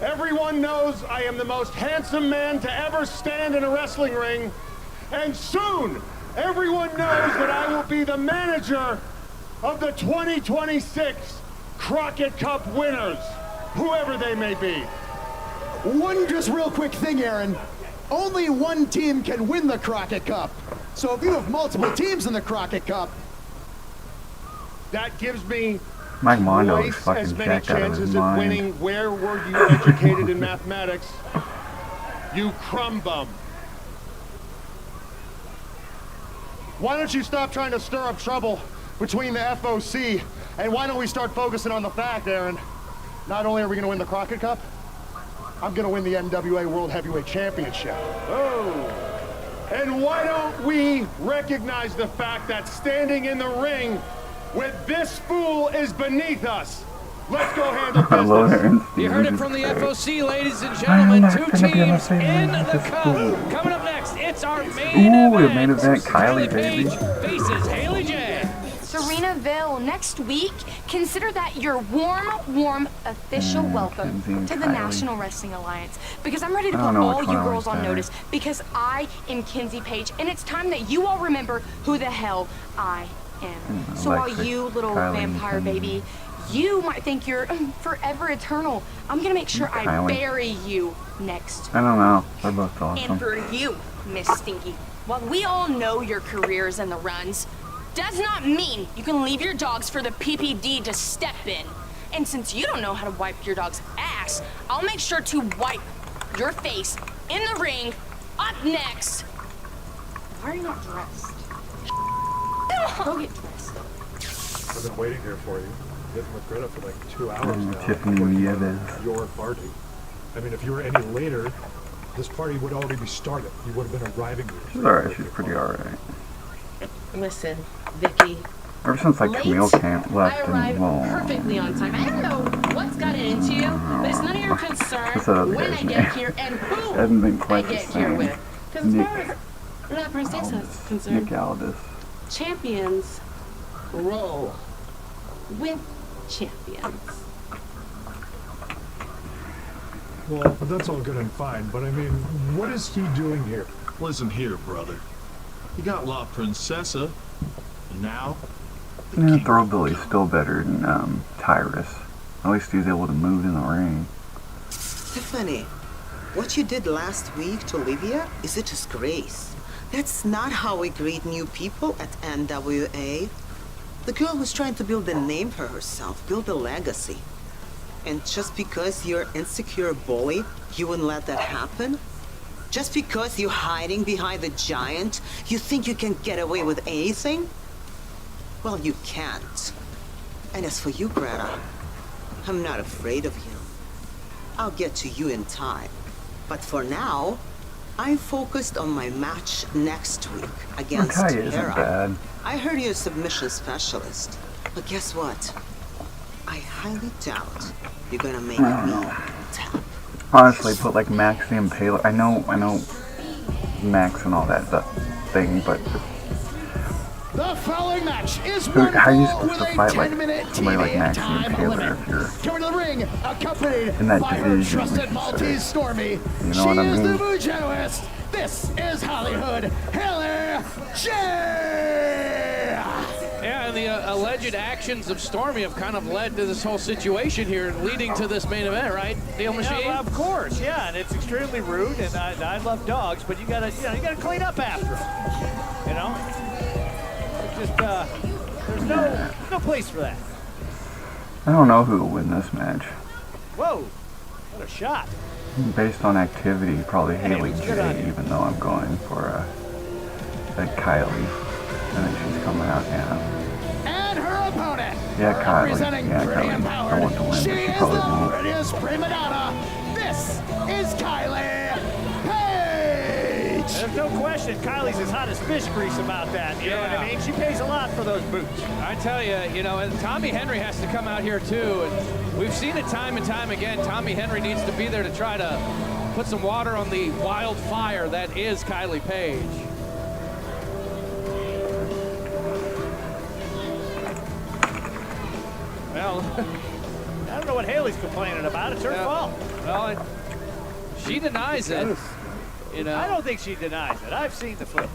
Everyone knows I am the most handsome man to ever stand in a wrestling ring. And soon, everyone knows that I will be the manager of the 2026 Crockett Cup winners, whoever they may be. One just real quick thing, Aaron. Only one team can win the Crockett Cup. So if you have multiple teams in the Crockett Cup, that gives me Mike Mondo is twice fucking as many jacked out of his chances of mind. winning. Where were you educated in mathematics? You crumb bum. Why don't you stop trying to stir up trouble between the FOC, and why don't we start focusing on the fact, Aaron, not only are we going to win the Crockett Cup, I'm going to win the NWA World Heavyweight Championship. Oh. And why don't we recognize the fact that standing in the ring with this fool is beneath us? Let's go handle business. You heard it from the FOC, ladies and gentlemen. 2 teams in the cup. Coming up next, it's our main event. Main event, Kylie, baby. Faces Haley J. Serenaville, next week, consider that your warm official welcome to the National Wrestling Alliance. Because I'm ready to put all you girls on notice. Because I am Kinsey Page, and it's time that you all remember who the hell I am. So while you little vampire baby, you might think you're forever eternal, I'm gonna make sure I bury you next. I don't know. They're both awesome. And for you, Miss Stinky, while we all know your careers and the runs, does not mean you can leave your dogs for the PPD to step in. And since you don't know how to wipe your dog's ass, I'll make sure to wipe your face in the ring up next. Why are you not dressed? Go get dressed. I've been waiting here for you. Getting with Greta for like 2 hours now. Tiffany Nieves. Your party. I mean, if you were any later, this party would already be started. You would have been arriving here. She's alright, she's pretty alright. Listen, Vicky. Ever since like Camille Camp I left arrived and perfectly on time. I don't know what's gotten into you, but it's none of your concern when I get here and who hasn't been quite I the get here same. with. Because as far as that princess is concerned, Nick Aldis. champions roll with champions. Well, that's all good and fine, but I mean, what is he doing here? Listen here, brother. You got La Princesa, and now Yeah, Throwbilly's still better than Tyrus. At least he's able to move in the ring. Tiffany, what you did last week to Olivia is a disgrace. That's not how we greet new people at NWA. The girl was trying to build a name for herself, build a legacy. And just because you're an insecure bully, you wouldn't let that happen? Just because you're hiding behind the giant, you think you can get away with anything? Well, you can't. And as for you, Greta, I'm not afraid of you. I'll get to you in time. But for now, I'm focused on my match next week against Makai isn't Hera. bad. I heard you're a submission specialist. But guess what? I highly doubt you're gonna make I don't me know. tap. Honestly, put like Max the Impaler. I know Max and all that thing, but The following match is Dude, one how are you fall supposed with to a fight like 10-minute somebody like TV Maxine time Taylor limit. if you're Coming to the ring, accompanied in that by her division, we trusted should Maltese say. Stormy. You know She what I is the mean? Mujoist. This is Hollywood Haley J. Yeah, and the alleged actions of Stormy have kind of led to this whole situation here, leading to this main event, right, Deal Machine? Yeah, well, of course, yeah, and it's extremely rude, and I love dogs, but you gotta clean up after them. You know, it's just there's no place for that. I don't know who will win this match. Whoa, what a shot! Based on activity, probably Yeah, Haley it was good on J, you. even though I'm going for Kylie. I think she's coming out, yeah. And her opponent, Yeah, Kylie. representing Yeah, Pretty Kylie. I Empowered. want to win, but She she is probably the won't. prettiest prima donna. This is Kylie Page. There's no question, Kylie's as hot as fish grease about that. You know what I mean? She pays a lot for those boots. I tell you, you know, and Tommy Henry has to come out here too, and we've seen it time and time again. Tommy Henry needs to be there to try to put some water on the wildfire that is Kylie Page. Well, I don't know what Haley's complaining about. It's her fault. Well, she denies it. You know, I don't think she denies it. I've seen the footage.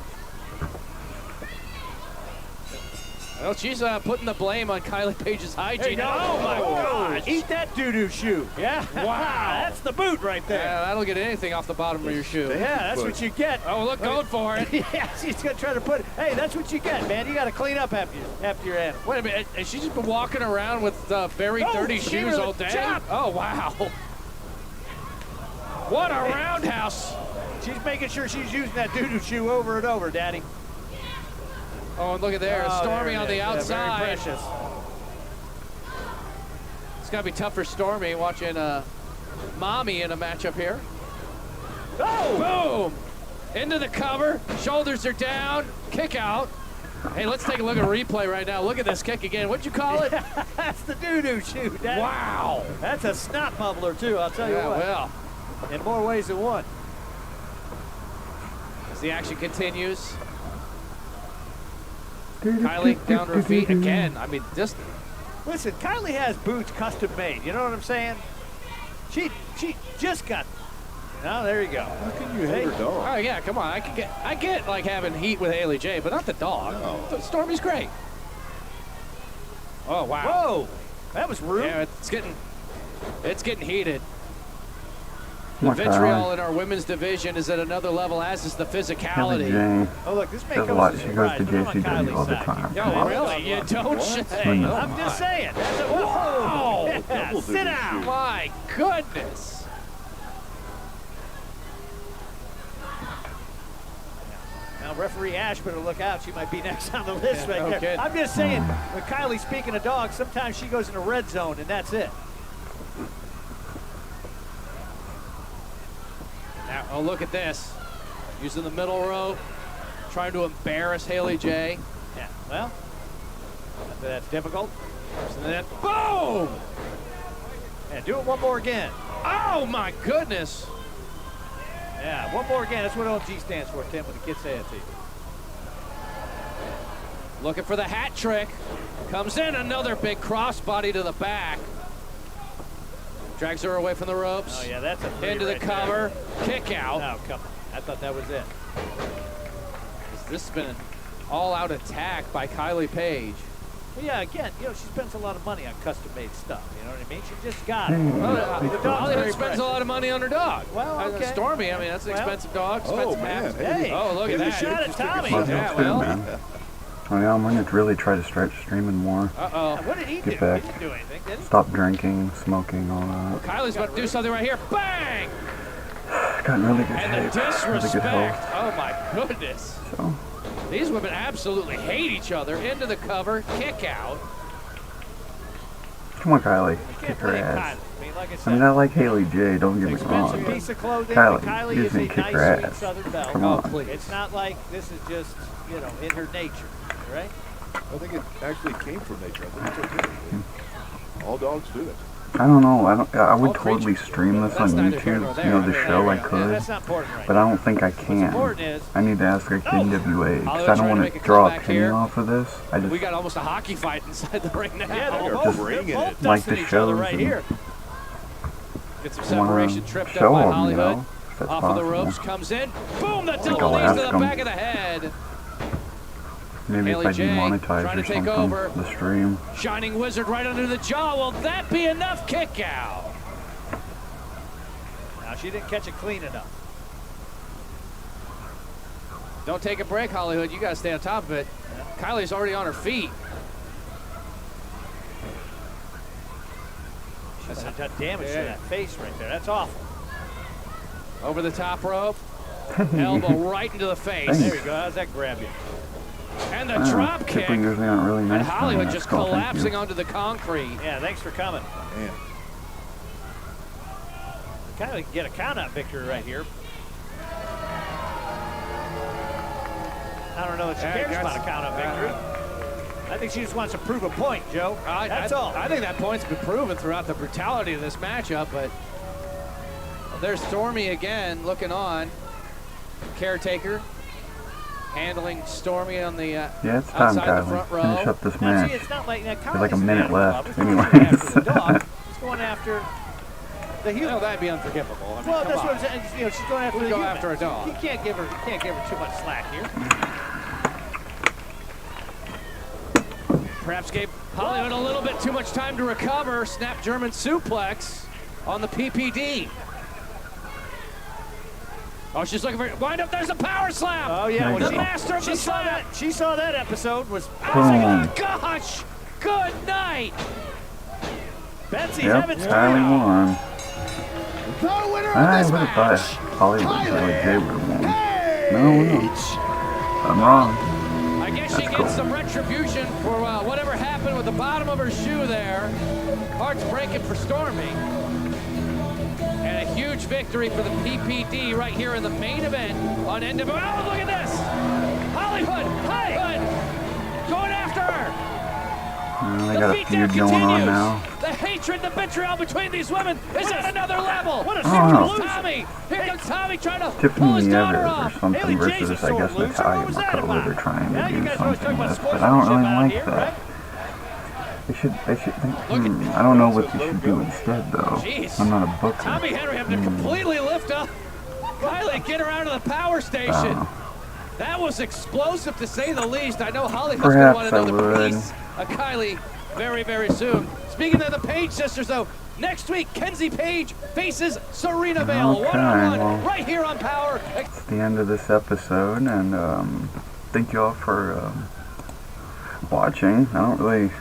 well, she's putting the blame on Kylie Page's There you hygiene. go. Oh my gosh. Eat that doo-doo shoe. Yeah. Wow. That's the boot right there. Yeah, that'll get anything off the bottom of your shoe. Yeah, that's what you get. Oh, look, going for it. Yeah, she's gonna try to put it. Hey, that's what you get, man. You got to clean up after your animal. Wait a minute, has she just been walking around with very dirty she shoes really all day? chopped. Oh, wow. What a roundhouse. She's making sure she's using that doo-doo shoe over and over, Daddy. Oh, and look at there, Oh, Stormy there it on the is. Yeah, outside. very precious. It's got to be tough for Stormy watching Mommy in a matchup here. Oh! Boom! Into the cover, shoulders are down, kick out. Hey, let's take a look at a replay right now. Look at this kick again. What'd you call it? That's the doo-doo shoe, Daddy. Wow! That's a snot bubbler, too, I'll tell you Yeah, what. well. In more ways than one. As the action continues. Kylie down to her feet again. I mean, just... Listen, Kylie has boots custom made. You know what I'm saying? She just got... Oh, there you go. How can you hate her dog? Oh, yeah, come on. I get like having heat with Haley J, but not the dog. No. Stormy's great. Oh, wow. Whoa! That was rude. Yeah, it's getting heated. The Come on, vitriol Kylie. in our women's division is at another level, as is the Haley physicality. J. Oh, look, this may Does a come lot. as a She goes to surprise, but I'm on JCW Kylie's all the side. time. Oh, really? You don't say. No. I'm just saying. Whoa! Double Sit doo-doo down. shoe. My goodness. Now, referee Ashman will look out. She might be next on the list right no there. kidding. I'm just saying, when Kylie's speaking of dogs, sometimes she goes in a red zone, and that's it. Now, oh, look at this. Using the middle row, trying to embarrass Haley J. Yeah, well, that's difficult. And then, boom! Yeah, do it one more again. Oh, my goodness. Yeah, one more again. That's what OG stands for, Tim, when the kids say it to you. Looking for the hat trick. Comes in, another big crossbody to the back. Drags her away from the ropes. Oh, yeah, that's a three Into the right cover. there. Kick out. Oh, come on. I thought that was it. This has been an all-out attack by Kylie Page. Well, yeah, again, you know, she spends a lot of money on custom-made stuff. You know what I mean? She just got it. Hey, Well, the dog's Hollywood very spends precious. a lot of money on her dog. Well, okay. Stormy, I mean, that's an Well, expensive dog. Oh, Expensive man. hat. Hey, Oh, look at give a that. shot at Tommy. Might as well Yeah, too, well. man. Oh, yeah, I'm going to really try to start streaming more. Uh-oh. What did he do? Get back. He didn't do anything, did he? Stop drinking, smoking, all that. Kylie's about to do something right here. Bang! Got in really good And the shape. Really good disrespect. health. Oh, my goodness. So, These women absolutely hate each other. Into the cover. Kick out. come on, Kylie. You Kick can't her blame ass. Kylie. I mean, like I I said, mean, I like Haley J, don't get me expensive wrong. piece of clothing. Kylie, and Kylie you is just a need to kick nice, her sweet ass. Southern belle. Come on. please. It's not like this is just, you know, in her nature, right? I think it actually came from nature. I think it's okay. All dogs do it. I don't know. I would totally stream this on YouTube. You know, the show I could, but I don't think I can. I need to ask like the NWA because I don't want to draw a penny off of this. I just We got almost a hockey fight inside the ring now. Yeah, they're just bringing it. like the shows right and here. Get some wanna separation tripped up show by 'em, you Hollywood. know, if that's Off of the possible. ropes, comes in. Boom, the I'll double knees ask to the 'em. back of the head. Maybe Haley if I J demonetize trying or to take something, over. the stream. Shining Wizard right under the jaw. Will that be enough kick out? Now, she didn't catch it clean enough. Don't take a break, Hollywood. You got to stay on top of it. Kylie's already on her feet. She's done damage to that face right there. That's awful. Over the top rope. Elbow right into the face. Thanks. There you go. How's that grab you? And the drop kick. People usually aren't really nice And to me. Hollywood That's just cool, thank you. collapsing onto the concrete. Yeah, thanks for coming. Man. Kind of get a count-out victory right here. I don't know if she cares about a count-out victory. I think she just wants to prove a point, Joe. That's all. I think that point's been proven throughout the brutality of this matchup, but there's Stormy again looking on. Caretaker handling Stormy on the Yeah, it's time, outside the front Kylie. row. Finish up this Now, match. see, it's not like now, There's like a Kylie's minute animal left. lover. It's not going Anyways. after the dog. It's going after the human. No, that'd be unforgivable. I mean, Well, come that's on. what I'm saying. You know, she's going after We the go human. after a dog. You can't give her too much slack here. Perhaps gave Hollywood a little bit too much time to recover. Snap German suplex on the PPD. Oh, she's looking for wind up. There's a power slam. Oh yeah, There well, you go. Master of the slam. She saw that episode. Was Oh my gosh! Good night. Betsy Yep, Evans Kylie won. The winner I of this would have thought match, Hollywood J would have won. No, I'm wrong. I guess she gets some retribution for whatever happened with the bottom of her shoe there. Heart's breaking for Stormy. And a huge victory for the PPD right here in the main event on NWA. Oh, look at this! Hollywood! Going after her! They got a feud going on now. The hatred, the vitriol between these women is at another level. What a Oh, Here no. comes Tommy. Here comes Tommy trying to pull his Tiffany daughter Evans or off. something Haley J's versus, a I sore guess, loser. Natalia What was that McCullough. They're about? trying Yeah, to you do guys always talk something about with, but I don't really sportsmanship out like here, that. right? They should think, I don't know what they should do instead, though. Jeez. I'm not a booker. Tommy Henry having to completely lift up Kylie, get her out of the power station. That was explosive to say the least. I know Hollywood's going to Perhaps want to know I the would. piece of Kylie very, very soon. Speaking of the Page sisters, though, next week, Kenzie Page faces Serena Vale. Okay, One-on-one, well, right here on Power. It's the end of this episode, and thank you all for watching. I don't really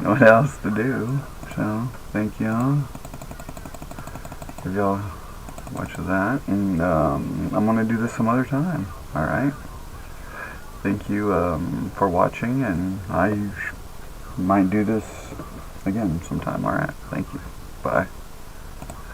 know what else to do, so thank you all. If y'all watch that, and I'm gonna do this some other time. All right. Thank you for watching, and I might do this again sometime. All right. Thank you. Bye.